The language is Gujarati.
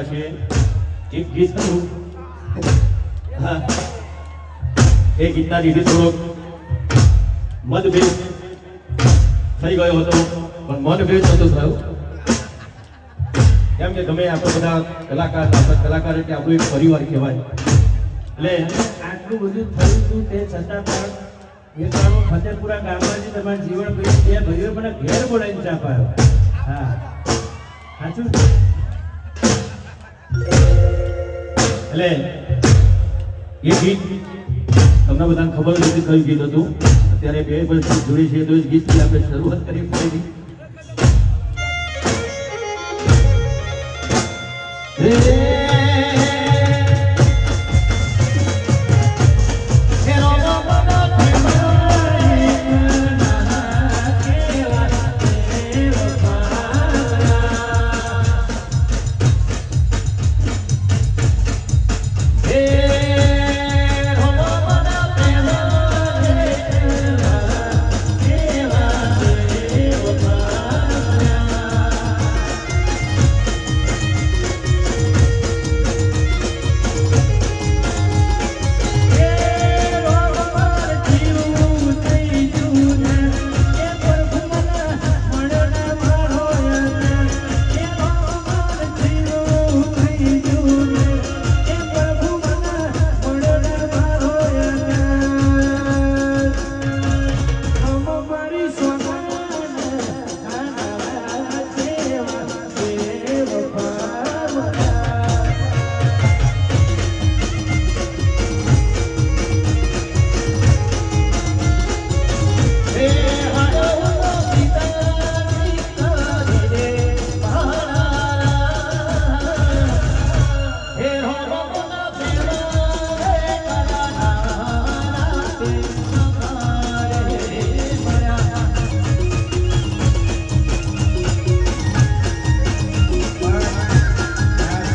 એક ગીત હતું એ ગીતના લીધે થોડોક મતભેદ થઈ ગયો હતો, પણ મતભેદ નતો થયો. કેમ કે તમે આપણે બધા કલાકાર એટલે આપણું એક પરિવાર કહેવાય. એટલે આટલું બધું થયું હતું તે છતાં પણ એ કામો ફતેપુરા ગામમાંથી તમારા જીવન ભાઈ બે ભાઈઓ મને ઘેર બોલાવીને ચા પાયો. હા સાચું. એટલે એ ગીત તમને બધાને ખબર નથી કયું ગીત હતું. અત્યારે બે વર્ષ જોડી છે તો એ ગીતથી આપણે શરૂઆત કરી ફરીથી.